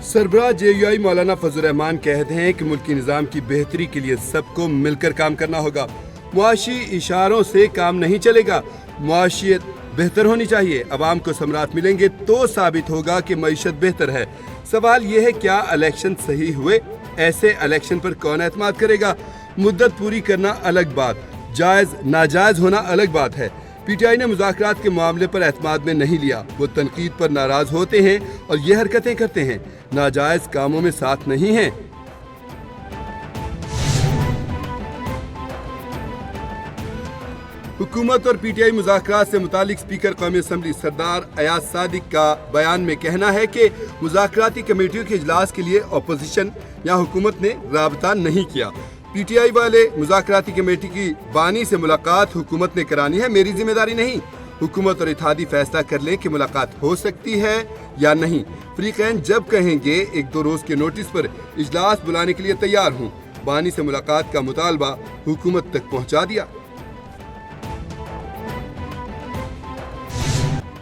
सरबराह JUI मौलाना फजल रहमान कहते हैं कि मुल्की निज़ाम की बेहतरी के लिए सबको मिलकर काम करना होगा। मुआशी इशारों से काम नहीं चलेगा, मुआशियत बेहतर होनी चाहिए। अवाम को समरात मिलेंगे तो साबित होगा कि मईशत बेहतर है। सवाल ये है, क्या इलेक्शन सही हुए? ऐसे इलेक्शन पर कौन एतमाद करेगा? मुद्दत पूरी करना अलग बात, जायज़ नाजायज़ होना अलग बात है। PTI ने मुज़ाकरात के मामले पर एतमाद में नहीं लिया। वो तनकीद पर नाराज़ होते हैं और ये हरकतें करते हैं, नाजायज़ कामों में साथ नहीं हैं। हुकूमत और PTI मुज़ाकरात से मुतालिक स्पीकर कौमी असम्बली सरदार अयाज सादिक का बयान में कहना है कि मुज़ाकराती कमेटियों के इजलास के लिए अपोजिशन या हुकूमत ने राबता नहीं किया। PTI वाले मुज़ाकराती कमेटी की बानी से मुलाकात हुकूमत ने करानी है, मेरी जिम्मेदारी नहीं। हुकूमत और इत्तेहादी फैसला कर लें कि मुलाकात हो सकती है या नहीं। फरीकैन जब कहेंगे 1-2 रोज के नोटिस पर इजलास बुलाने के लिए तैयार हूँ। बानी से मुलाकात का मुतालबा हुकूमत तक पहुँचा दिया।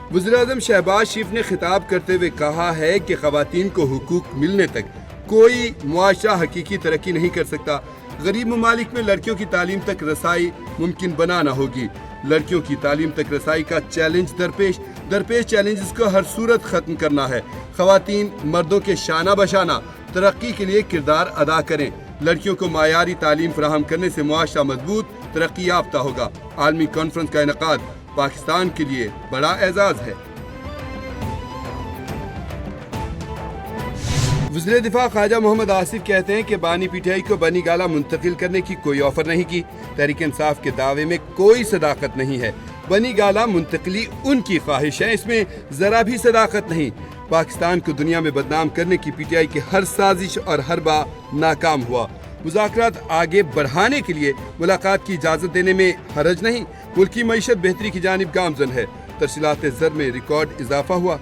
वज़ीर-ए-आज़म शहबाज शरीफ ने खिताब करते हुए कहा है कि ख़वातीन को हुकूक मिलने तक कोई मुआशरा हकीकी तरक्की नहीं कर सकता। गरीब ममालिक में लड़कियों की तालीम तक रसाई मुमकिन बनाना होगी। लड़कियों की तालीम तक रसाई का चैलेंज दरपेश चैलेंजेस को हर सूरत खत्म करना है। ख़वातीन मर्दों के शाना बशाना तरक्की के लिए किरदार अदा करें। लड़कियों को मायारी तालीम फराहम करने से मुआशरा मजबूत तरक्की याफ्ता होगा। आलमी कॉन्फ्रेंस का इनेकाद पाकिस्तान के लिए बड़ा एजाज है। वज़ीर दिफा ख्वाजा मोहम्मद आसिफ कहते हैं कि बानी PTI को बनी गाला मुंतकिल करने की कोई ऑफर नहीं की। तहरीक इंसाफ के दावे में कोई सदाकत नहीं है। बनी गाला मुंतकिली उनकी ख्वाहिश है, इसमें जरा भी सदाकत नहीं। पाकिस्तान को दुनिया में बदनाम करने की PTI की हर साजिश और हर बार नाकाम हुआ। मुज़ाकरात आगे बढ़ाने के लिए मुलाकात की इजाज़त देने में हरज नहीं। मुल्क की मईशत बेहतरी की जानिब गामजन है। तरसीलात ज़र में रिकॉर्ड इजाफा हुआ।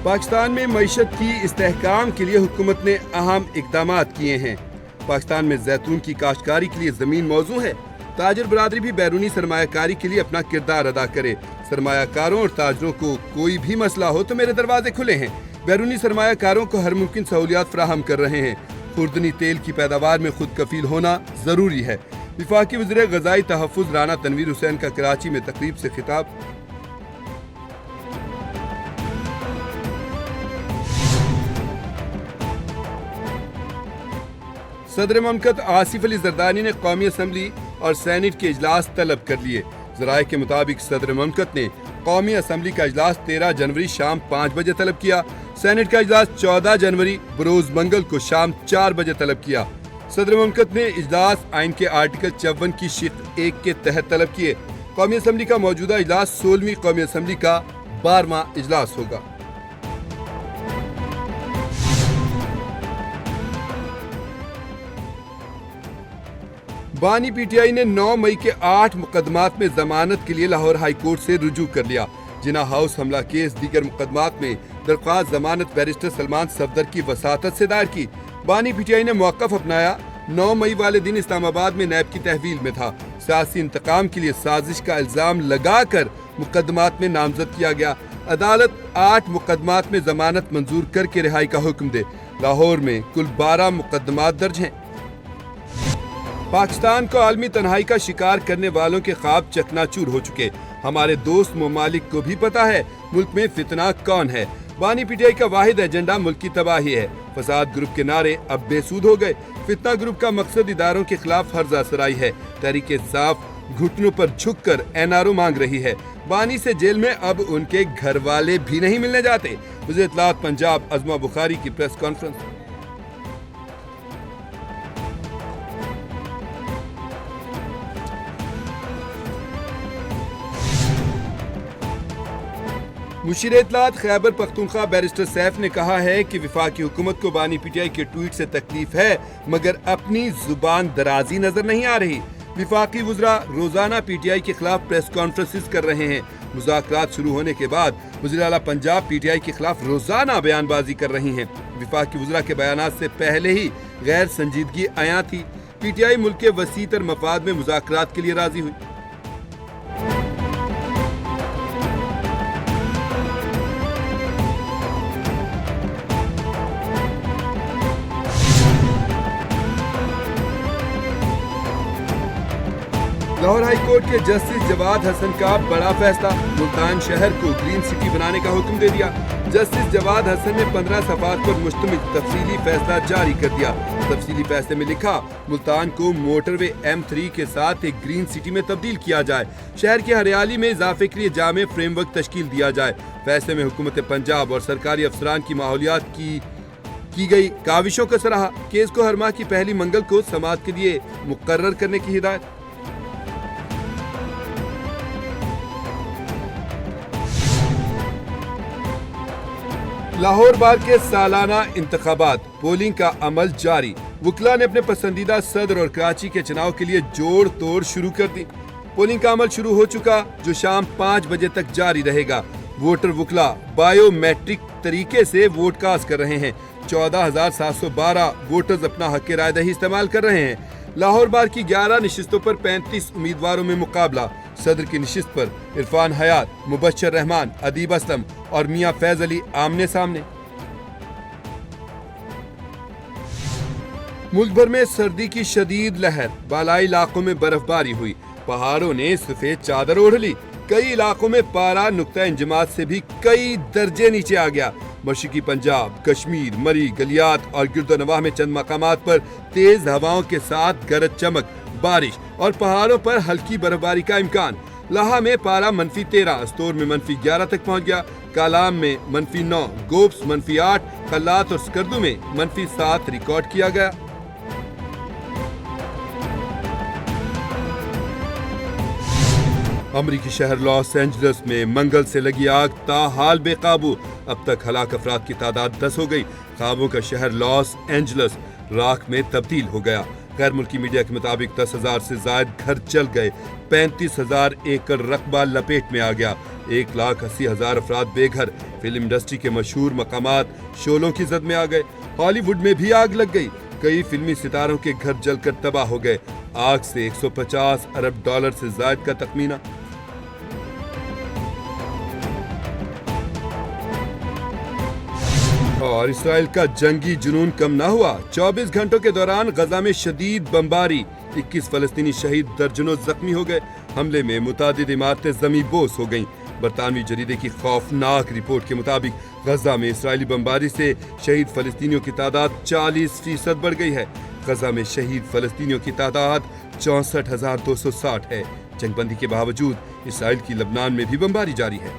पाकिस्तान में मईशत की इस्तेहकाम के लिए हुकूमत ने अहम इकदाम किए हैं। पाकिस्तान में जैतून की काश्तकारी के लिए ज़मीन मौजू है। ताजर बरादरी भी बैरूनी सरमायाकारी के लिए अपना किरदार अदा करे। सरमायाकारों और ताजरों को कोई भी मसला हो तो मेरे दरवाजे खुले हैं। बैरूनी सरमायाकारों को हर मुमकिन सहूलियात फराहम कर रहे हैं। खुर्दनी तेल की पैदावार में खुद कफील होना ज़रूरी है। वफाकी वज़ीर ग़ज़ाई तहफ़्फ़ुज़ राना तनवीर हुसैन का कराची में तकरीब से खिताब। सदर ममलकत आसिफ अली जरदारी ने कौमी असम्बली और सेनेट के इजलास तलब कर लिए। ज़राए के मुताबिक सदर ममलकत ने कौमी असम्बली का इजलास 13 जनवरी शाम 5 बजे तलब किया। सेनेट का इजलास 14 जनवरी बरोज मंगल को शाम 4 बजे तलब किया। सदर ममलकत ने इजलास आइन के आर्टिकल 54 की शिक 1 के तहत तलब किए। कौमी असम्बली का मौजूदा इजलास 16वीं कौमी असम्बली का 12वां इजलास होगा। बानी PTI ने 9 मई के 8 मुकदमात में जमानत के लिए लाहौर हाई कोर्ट से रुजू कर लिया। जिना हाउस हमला केस दीगर मुकदमात में दरख्वास्त जमानत बैरिस्टर सलमान सफदर की वसातत से दायर की। बानी PTI ने मौक़िफ़ अपनाया। 9 मई वाले दिन इस्लामाबाद में नैब की तहवील में था। सियासी इंतकाम के लिए साजिश का इल्ज़ाम लगाकर मुकदमात में नामजद किया गया। अदालत 8 मुकदमात में जमानत मंजूर करके रिहाई का हुक्म दे। लाहौर में कुल 12 मुकदमात दर्ज हैं। पाकिस्तान को आलमी तन्हाई का शिकार करने वालों के ख्वाब चकनाचूर हो चुके। हमारे दोस्त ममालिक को भी पता है मुल्क में फितना कौन है। बानी PTI का वाहिद एजेंडा मुल्क की तबाही है। फसाद ग्रुप के नारे अब बेसूद हो गए। फितना ग्रुप का मकसद इदारों के खिलाफ हर्ज असराई है। तहरीक इंसाफ घुटनों पर झुककर NRO मांग रही है। बानी से जेल में अब उनके घर वाले भी नहीं मिलने जाते। वज़ीर इत्तलात पंजाब अज़मा बुखारी की प्रेस कॉन्फ्रेंस। मुशीर इत्तलात खैबर पख्तूनख्वा बैरिस्टर सैफ ने कहा है कि वफाकी हुकूमत को बानी PTI के ट्वीट से तकलीफ है, मगर अपनी जुबान दराजी नजर नहीं आ रही। वफाकी वज़रा रोजाना PTI के खिलाफ प्रेस कॉन्फ्रेंसिस कर रहे हैं। मुज़ाकरात शुरू होने के बाद वज़ीर आला पंजाब PTI के खिलाफ रोजाना बयानबाजी कर रही हैं। वफाकी वज़रा के बयानात से पहले ही गैर संजीदगी आया थी। पी टी आई मुल्क के वसी तर मफाद में मुज़ाकरात के लिए राजी हुई। लाहौर हाई कोर्ट के जस्टिस जवाद हसन का बड़ा फैसला, मुल्तान शहर को ग्रीन सिटी बनाने का हुक्म दे दिया। जस्टिस जवाद हसन ने 15 सफ़ात पर मुश्तमिल तफसीली फैसला जारी कर दिया। तफसीली फैसले में लिखा, मुल्तान को मोटरवे M3 के साथ एक ग्रीन सिटी में तब्दील किया जाए, शहर की हरियाली में इजाफे के लिए जामे फ्रेमवर्क तश्कील दिया जाए। फैसले में हुकूमत पंजाब और सरकारी अफसरान की माहौलियात की गई काविशों का सराहा। केस को हर माह की पहली मंगल को समाअत के लिए मुकर्रर करने की हिदायत। लाहौर बार के सालाना इंतखाबात, पोलिंग का अमल जारी। वकला ने अपने पसंदीदा सदर और कराची के चुनाव के लिए जोड़ तोड़ शुरू कर दी। पोलिंग का अमल शुरू हो चुका, जो शाम 5 बजे तक जारी रहेगा। वोटर वकला बायोमेट्रिक तरीके से वोट कास्ट कर रहे हैं। 14,712 वोटर्स अपना हक राय दही इस्तेमाल कर रहे हैं। लाहौर बार की 11 नशिस्तों पर 35 उम्मीदवारों में मुकाबला। सदर की नशिस्त पर इरफान हयात, मुबश्शिर रहमान, अदीब असलम और मियां फैज अली आमने सामने। मुल्क भर में सर्दी की शदीद लहर, बालाई इलाकों में बर्फबारी हुई, पहाड़ों ने सफेद चादर ओढ़ ली। कई इलाकों में पारा नुक्ता इंजमात से भी कई दर्जे नीचे आ गया। मशरकी पंजाब, कश्मीर, मरी, गलियात और गिरदोनवाह में चंद मकामात पर तेज हवाओं के साथ गरज चमक, बारिश और पहाड़ों पर हल्की बर्फबारी का इम्कान। लाहा में पारा -13, अस्तोर में -11 तक पहुंच गया। कालाम में -9, गोप्स -8, खल्लात और स्कर्दू में -7 रिकॉर्ड किया गया। अमरीकी शहर लॉस एंजलिस में मंगल से लगी आग ताहाल बेकाबू। अब तक हलाक अफराद की तादाद 10 हो गई। ख्वाबों का शहर लॉस एंजलिस राख में तब्दील हो गया। गैर मुल्की मीडिया के मुताबिक 10,000 से ज्यादा घर जल गए। 35,000 एकड़ रकबा लपेट में आ गया। 1,80,000 अफराद बेघर। फिल्म इंडस्ट्री के मशहूर मकामात शोलों की जद में आ गए। हॉलीवुड में भी आग लग गई। कई फिल्मी सितारों के घर जलकर तबाह हो गए। आग से $150 अरब से ज्यादा का तखमीना। और इसराइल का जंगी जुनून कम ना हुआ। 24 घंटों के दौरान गजा में शदीद बमबारी, 21 फलस्तीनी शहीद, दर्जनों जख्मी हो गए। हमले में मुतादिद इमारतें जमी बोस हो गईं। बरतानवी जरीदे की खौफनाक रिपोर्ट के मुताबिक गजा में इसराइली बमबारी से शहीद फलस्तीनियों की तादाद 40% बढ़ गई है। गजा में शहीद फलस्तीनियों की तादाद 64,260 है। जंगबंदी के बावजूद इसराइल की लबनान में भी बमबारी जारी है।